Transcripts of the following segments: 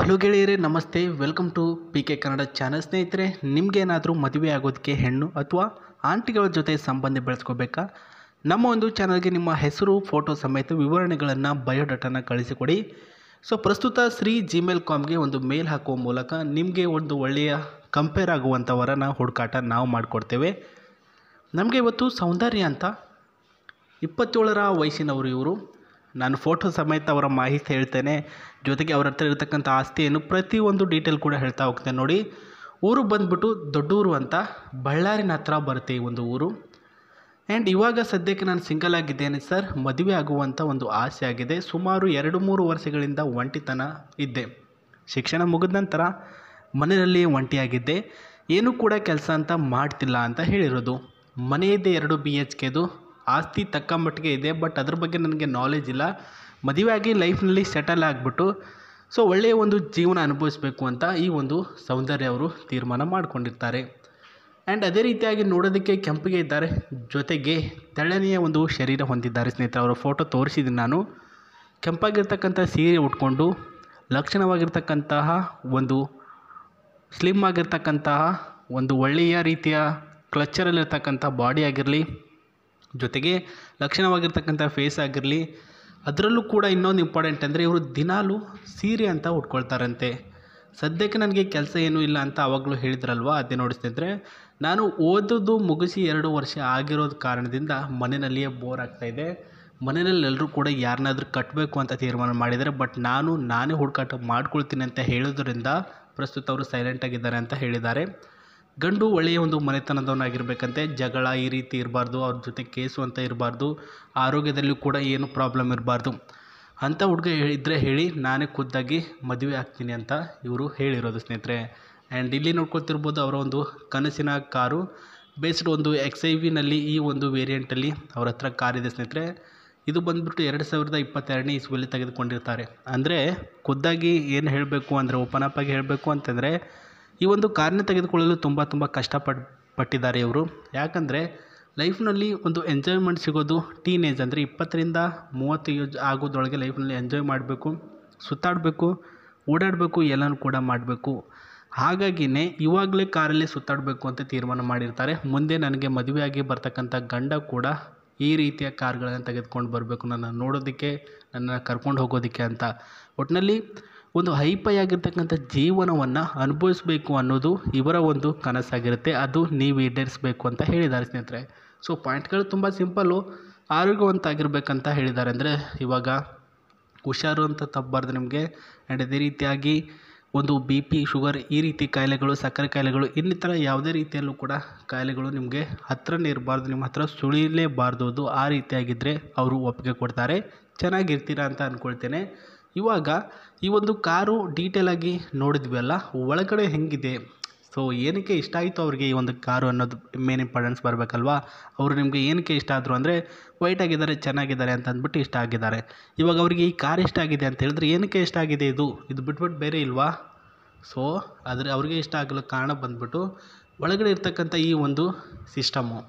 Hello ಗೆಳೆಯರೇ, ನಮಸ್ತೆ. Welcome to PK Kannada channel. ಸ್ನೇಹಿತರೆ, ನಿಮಗೇನಾದರೂ ಮದುವೆ ಆಗೋದಕ್ಕೆ ಹೆಣ್ಣು ಅಥವಾ ಆಂಟಿಗಳ ಜೊತೆ ಸಂಬಂಧ ಬೆಳೆಸ್ಕೋಬೇಕಾ? ನಮ್ಮ ಒಂದು ಚಾನಲ್ಗೆ ನಿಮ್ಮ ಹೆಸರು, ಫೋಟೋ ಸಮೇತ ವಿವರಣೆಗಳನ್ನು, ಬಯೋಡಾಟಾನ ಕಳಿಸಿಕೊಡಿ. ಪ್ರಸ್ತುತ Gmail.comಗೆ ಒಂದು ಮೇಲ್ ಹಾಕುವ ಮೂಲಕ ನಿಮಗೆ ಒಂದು ಒಳ್ಳೆಯ ಕಂಪೇರ್ ಆಗುವಂಥವರನ್ನು ಹುಡುಕಾಟ ನಾವು ಮಾಡಿಕೊಡ್ತೇವೆ. ನಮಗೆ ಇವತ್ತು ಸೌಂದರ್ಯ ಅಂತ 27ರ ವಯಸ್ಸಿನವರು ಇವರು. ನಾನು ಫೋಟೋ ಸಮೇತ ಅವರ ಮಾಹಿತಿ ಹೇಳ್ತೇನೆ, ಜೊತೆಗೆ ಅವರ ಹತ್ರ ಇರತಕ್ಕಂಥ ಆಸ್ತಿಯನ್ನು ಪ್ರತಿಯೊಂದು ಡೀಟೇಲ್ ಕೂಡ ಹೇಳ್ತಾ ಹೋಗ್ತೇನೆ. ನೋಡಿ, ಊರು ಬಂದ್ಬಿಟ್ಟು ದೊಡ್ಡೂರು ಅಂತ ಬಳ್ಳಾರಿನ ಹತ್ರ ಬರುತ್ತೆ ಈ ಒಂದು ಊರು. ಆ್ಯಂಡ್ ಇವಾಗ ಸದ್ಯಕ್ಕೆ ನಾನು ಸಿಂಗಲ್ ಆಗಿದ್ದೇನೆ ಸರ್. ಮದುವೆ ಆಗುವಂಥ ಒಂದು ಆಸೆ ಆಗಿದೆ. ಸುಮಾರು 2-3 ವರ್ಷಗಳಿಂದ ಒಂಟಿತನ ಇದ್ದೆ. ಶಿಕ್ಷಣ ಮುಗಿದ ನಂತರ ಮನೆಯಲ್ಲಿ ಒಂಟಿಯಾಗಿದ್ದೆ. ಏನೂ ಕೂಡ ಕೆಲಸ ಅಂತ ಮಾಡ್ತಿಲ್ಲ ಅಂತ ಹೇಳಿರೋದು. ಮನೆ ಇದೆ, 2 BHKದು. ಆಸ್ತಿ ತಕ್ಕ ಮಟ್ಟಿಗೆ ಇದೆ, ಬಟ್ ಅದ್ರ ಬಗ್ಗೆ ನನಗೆ ನಾಲೆಜ್ ಇಲ್ಲ. ಮದುವೆ ಆಗಿ ಲೈಫ್ನಲ್ಲಿ ಸೆಟಲ್ ಆಗಿಬಿಟ್ಟು ಒಳ್ಳೆಯ ಒಂದು ಜೀವನ ಅನುಭವಿಸಬೇಕು ಅಂತ ಈ ಒಂದು ಸೌಂದರ್ಯ ಅವರು ತೀರ್ಮಾನ ಮಾಡಿಕೊಂಡಿರ್ತಾರೆ. ಆ್ಯಂಡ್ ಅದೇ ರೀತಿಯಾಗಿ ನೋಡೋದಕ್ಕೆ ಕೆಂಪಿಗೆ ಇದ್ದಾರೆ, ಜೊತೆಗೆ ತೆಳ್ಳನೆಯ ಒಂದು ಶರೀರ ಹೊಂದಿದ್ದಾರೆ. ಸ್ನೇಹಿತರೆ, ಅವರ ಫೋಟೋ ತೋರಿಸಿದ್ದೀನಿ ನಾನು. ಕೆಂಪಾಗಿರ್ತಕ್ಕಂಥ ಸೀರೆ ಉಟ್ಕೊಂಡು ಲಕ್ಷಣವಾಗಿರ್ತಕ್ಕಂತಹ ಒಂದು ಸ್ಲಿಮ್ ಆಗಿರ್ತಕ್ಕಂತಹ ಒಂದು ಒಳ್ಳೆಯ ರೀತಿಯ ಕ್ಲಚ್ಚರಲ್ಲಿರ್ತಕ್ಕಂಥ ಬಾಡಿ ಆಗಿರಲಿ, ಜೊತೆಗೆ ಲಕ್ಷಣವಾಗಿರ್ತಕ್ಕಂಥ ಫೇಸ್ ಆಗಿರಲಿ. ಅದರಲ್ಲೂ ಕೂಡ ಇನ್ನೊಂದು ಇಂಪಾರ್ಟೆಂಟ್ ಅಂದರೆ ಇವರು ದಿನಾಲೂ ಸೀರೆ ಅಂತ ಉಟ್ಕೊಳ್ತಾರಂತೆ. ಸದ್ಯಕ್ಕೆ ನನಗೆ ಕೆಲಸ ಏನೂ ಇಲ್ಲ ಅಂತ ಆವಾಗಲೂ ಹೇಳಿದ್ರಲ್ವ, ಅದೇ ನೋಡಿ ಸ್ನೇಹಿತರೆ. ನಾನು ಓದೋದು ಮುಗಿಸಿ 2 ವರ್ಷ ಆಗಿರೋದು ಕಾರಣದಿಂದ ಮನೆಯಲ್ಲಿಯೇ ಬೋರ್ ಆಗ್ತಾಯಿದೆ. ಮನೆಯಲ್ಲಿ ಎಲ್ಲರೂ ಕೂಡ ಯಾರನ್ನಾದ್ರೂ ಕಟ್ಟಬೇಕು ಅಂತ ತೀರ್ಮಾನ ಮಾಡಿದ್ದಾರೆ, ಬಟ್ ನಾನೇ ಹುಡುಕಾಟ ಮಾಡ್ಕೊಳ್ತೀನಿ ಅಂತ ಹೇಳೋದ್ರಿಂದ ಪ್ರಸ್ತುತ ಅವರು ಸೈಲೆಂಟಾಗಿದ್ದಾರೆ ಅಂತ ಹೇಳಿದ್ದಾರೆ. ಗಂಡು ಒಳ್ಳೆಯ ಒಂದು ಮನೆತನದವನಾಗಿರ್ಬೇಕಂತೆ, ಜಗಳ ಈ ರೀತಿ ಇರಬಾರ್ದು, ಅವ್ರ ಜೊತೆ ಕೇಸು ಅಂತ ಇರಬಾರ್ದು, ಆರೋಗ್ಯದಲ್ಲೂ ಕೂಡ ಏನು ಪ್ರಾಬ್ಲಮ್ ಇರಬಾರ್ದು ಅಂಥ ಹುಡುಗ ಇದ್ದರೆ ಹೇಳಿ, ನಾನೇ ಖುದ್ದಾಗಿ ಮದುವೆ ಆಗ್ತೀನಿ ಅಂತ ಇವರು ಹೇಳಿರೋದು ಸ್ನೇಹಿತರೆ. ಆ್ಯಂಡ್ ಇಲ್ಲಿ ನೋಡ್ಕೊಳ್ತಿರ್ಬೋದು ಅವರ ಒಂದು ಕನಸಿನ ಕಾರು ಬೇಸ್ಡ್ ಒಂದು XIV ಈ ಒಂದು ವೇರಿಯಂಟಲ್ಲಿ ಅವ್ರ ಹತ್ರ ಕಾರಿದೆ ಸ್ನೇಹಿತರೆ. ಇದು ಬಂದುಬಿಟ್ಟು 2022ನೇ ಇಸ್ವಿಯಲ್ಲಿ ತೆಗೆದುಕೊಂಡಿರ್ತಾರೆ. ಅಂದರೆ ಖುದ್ದಾಗಿ ಏನು ಹೇಳಬೇಕು ಅಂದರೆ, ಓಪನ್ ಅಪ್ ಆಗಿ ಹೇಳಬೇಕು ಅಂತಂದರೆ, ಈ ಒಂದು ಕಾರನ್ನ ತೆಗೆದುಕೊಳ್ಳಲು ತುಂಬ ಕಷ್ಟಪಟ್ಟಿದ್ದಾರೆ ಇವರು. ಯಾಕಂದರೆ ಲೈಫ್ನಲ್ಲಿ ಒಂದು ಎಂಜಾಯ್ಮೆಂಟ್ ಸಿಗೋದು ಟೀನೇಜ್ ಅಂದರೆ 20ರಿಂದ 30 ಏಜ್ ಆಗೋದ್ರೊಳಗೆ ಲೈಫ್ನಲ್ಲಿ ಎಂಜಾಯ್ ಮಾಡಬೇಕು, ಸುತ್ತಾಡಬೇಕು, ಓಡಾಡಬೇಕು, ಎಲ್ಲನೂ ಕೂಡ ಮಾಡಬೇಕು. ಹಾಗಾಗಿಯೇ ಇವಾಗಲೇ ಕಾರಲ್ಲಿ ಸುತ್ತಾಡಬೇಕು ಅಂತ ತೀರ್ಮಾನ ಮಾಡಿರ್ತಾರೆ. ಮುಂದೆ ನನಗೆ ಮದುವೆಯಾಗಿ ಬರ್ತಕ್ಕಂಥ ಗಂಡ ಕೂಡ ಈ ರೀತಿಯ ಕಾರ್ಗಳನ್ನು ತೆಗೆದುಕೊಂಡು ಬರಬೇಕು, ನನ್ನ ನೋಡೋದಕ್ಕೆ, ನನ್ನ ಕರ್ಕೊಂಡು ಹೋಗೋದಕ್ಕೆ ಅಂತ. ಒಟ್ಟಿನಲ್ಲಿ ಒಂದು ಹೈಫೈ ಆಗಿರ್ತಕ್ಕಂಥ ಜೀವನವನ್ನು ಅನುಭವಿಸಬೇಕು ಅನ್ನೋದು ಇವರ ಒಂದು ಕನಸಾಗಿರುತ್ತೆ. ಅದು ನೀವು ಈಡೇರಿಸಬೇಕು ಅಂತ ಹೇಳಿದ್ದಾರೆ ಸ್ನೇಹಿತರೆ. ಪಾಯಿಂಟ್ಗಳು ತುಂಬ ಸಿಂಪಲ್ಲು. ಆರೋಗ್ಯವಂತಾಗಿರ್ಬೇಕಂತ ಹೇಳಿದ್ದಾರೆ. ಅಂದರೆ ಇವಾಗ ಹುಷಾರು ಅಂತ ತಪ್ಪಬಾರ್ದು ನಿಮಗೆ. ಆ್ಯಂಡ್ ಅದೇ ರೀತಿಯಾಗಿ ಒಂದು BP, ಶುಗರ್ ಈ ರೀತಿ ಕಾಯಿಲೆಗಳು, ಸಕ್ಕರೆ ಕಾಯಿಲೆಗಳು, ಇನ್ನಿತರ ಯಾವುದೇ ರೀತಿಯಲ್ಲೂ ಕೂಡ ಕಾಯಿಲೆಗಳು ನಿಮಗೆ ಹತ್ರನೇ ಇರಬಾರ್ದು, ನಿಮ್ಮ ಹತ್ರ ಸುಳಿಲೇಬಾರ್ದು. ಅದು ಆ ರೀತಿಯಾಗಿದ್ದರೆ ಅವರು ಒಪ್ಪಿಗೆ ಕೊಡ್ತಾರೆ. ಚೆನ್ನಾಗಿರ್ತೀರಾ ಅಂತ ಅಂದ್ಕೊಳ್ತೇನೆ. ಇವಾಗ ಈ ಒಂದು ಕಾರು ಡೀಟೇಲಾಗಿ ನೋಡಿದ್ವಿ ಅಲ್ಲ, ಒಳಗಡೆ ಹೆಂಗಿದೆ, ಏನಕ್ಕೆ ಇಷ್ಟ ಆಯಿತು ಅವ್ರಿಗೆ ಈ ಒಂದು ಕಾರು ಅನ್ನೋದು ಮೇನ್ ಇಂಪಾರ್ಟೆನ್ಸ್ ಬರಬೇಕಲ್ವಾ. ಅವರು ನಿಮಗೆ ಏನಕ್ಕೆ ಇಷ್ಟ ಆದರು ಅಂದರೆ, ವೈಟ್ ಆಗಿದ್ದಾರೆ, ಚೆನ್ನಾಗಿದ್ದಾರೆ ಅಂತ ಅಂದ್ಬಿಟ್ಟು ಇಷ್ಟ ಆಗಿದ್ದಾರೆ. ಇವಾಗ ಅವರಿಗೆ ಈ ಕಾರ್ ಇಷ್ಟ ಆಗಿದೆ ಅಂತ ಹೇಳಿದ್ರೆ ಏನಕ್ಕೆ ಇಷ್ಟ ಆಗಿದೆ, ಇದು ಬಿಟ್ಬಿಟ್ಟು ಬೇರೆ ಇಲ್ವಾ? ಆದರೆ ಅವ್ರಿಗೆ ಇಷ್ಟ ಆಗಲು ಕಾರಣ ಬಂದ್ಬಿಟ್ಟು ಒಳಗಡೆ ಇರ್ತಕ್ಕಂಥ ಈ ಒಂದು ಸಿಸ್ಟಮು.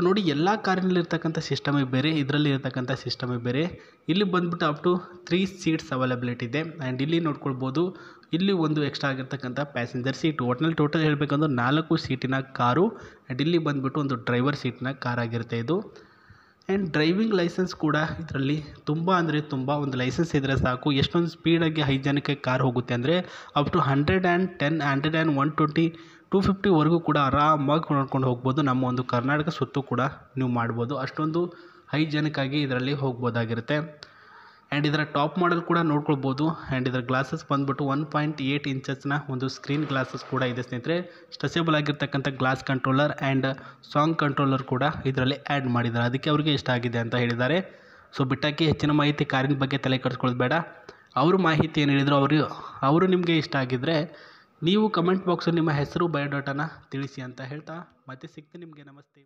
ನೋಡಿ, ಎಲ್ಲ ಕಾರಿನಲ್ಲಿರ್ತಕ್ಕಂಥ ಸಿಸ್ಟಮೇ ಬೇರೆ, ಇದರಲ್ಲಿ ಇರ್ತಕ್ಕಂಥ ಸಿಸ್ಟಮೇ ಬೇರೆ. ಇಲ್ಲಿ ಬಂದ್ಬಿಟ್ಟು ಅಪ್ ಟು 3 ಸೀಟ್ಸ್ ಅವೈಲಬಿಲಿಟಿ ಇದೆ. ಆ್ಯಂಡ್ ಇಲ್ಲಿ ನೋಡ್ಕೊಳ್ಬೋದು, ಇಲ್ಲಿ ಒಂದು ಎಕ್ಸ್ಟ್ರಾ ಆಗಿರ್ತಕ್ಕಂಥ ಪ್ಯಾಸೆಂಜರ್ ಸೀಟು. ಒಟ್ಟಿನಲ್ಲಿ ಟೋಟಲ್ ಹೇಳಬೇಕಂದ್ರೆ 4 ಸೀಟಿನ ಕಾರು. ಆ್ಯಂಡ್ ಇಲ್ಲಿ ಬಂದ್ಬಿಟ್ಟು ಒಂದು ಡ್ರೈವರ್ ಸೀಟಿನ ಕಾರ್ ಆಗಿರುತ್ತೆ ಇದು. ಆ್ಯಂಡ್ ಡ್ರೈವಿಂಗ್ ಲೈಸೆನ್ಸ್ ಕೂಡ ಇದರಲ್ಲಿ ತುಂಬ ಒಂದು ಲೈಸೆನ್ಸ್ ಇದ್ದರೆ ಸಾಕು. ಎಷ್ಟೊಂದು ಸ್ಪೀಡಾಗಿ ಹೈಜಾನಿಕಾಗಿ ಕಾರ್ ಹೋಗುತ್ತೆ ಅಂದರೆ ಅಪ್ ಟು 110, 100, 120, 250ವರೆಗೂ ಕೂಡ ಆರಾಮಾಗಿ ನೋಡ್ಕೊಂಡು ಹೋಗ್ಬೋದು. ನಮ್ಮ ಒಂದು ಕರ್ನಾಟಕ ಸುತ್ತು ಕೂಡ ನೀವು ಮಾಡ್ಬೋದು. ಅಷ್ಟೊಂದು ಹೈಜಾನಿಕಾಗಿ ಇದರಲ್ಲಿ ಹೋಗ್ಬೋದಾಗಿರುತ್ತೆ. ಆ್ಯಂಡ್ ಇದರ ಟಾಪ್ ಮಾಡೆಲ್ ಕೂಡ ನೋಡ್ಕೊಳ್ಬೋದು. ಆ್ಯಂಡ್ ಇದರ ಗ್ಲಾಸಸ್ ಬಂದ್ಬಿಟ್ಟು 1.8 ಇಂಚಸ್ನ ಒಂದು ಸ್ಕ್ರೀನ್ ಗ್ಲಾಸಸ್ ಕೂಡ ಇದೆ ಸ್ನೇಹಿತರೆ. ಸ್ಟ್ರೆಚಬಲ್ ಆಗಿರ್ತಕ್ಕಂಥ glass controller and song controller ಕೂಡ ಇದರಲ್ಲಿ ಆ್ಯಡ್ ಮಾಡಿದ್ದಾರೆ. ಅದಕ್ಕೆ ಅವರಿಗೆ ಇಷ್ಟ ಆಗಿದೆ ಅಂತ ಹೇಳಿದ್ದಾರೆ. ಬಿಟ್ಟಾಕಿ ಹೆಚ್ಚಿನ ಮಾಹಿತಿ ಕಾರಿನ ಬಗ್ಗೆ ತಲೆ ಕೆಡಿಸ್ಕೊಳ್ಳೋದು ಬೇಡ. ಅವರು ಮಾಹಿತಿ ಏನು ಹೇಳಿದ್ರು, ಅವರು ನಿಮಗೆ ಇಷ್ಟ ಆಗಿದ್ದರೆ ನೀವು ಕಮೆಂಟ್ ಬಾಕ್ಸಲ್ಲಿ ನಿಮ್ಮ ಹೆಸರು, ಬಯೋಡಾಟಾನ ತಿಳಿಸಿ ಅಂತ ಹೇಳ್ತಾ ಮತ್ತೆ ಸಿಗ್ತೀನಿ ನಿಮಗೆ. ನಮಸ್ತೆ.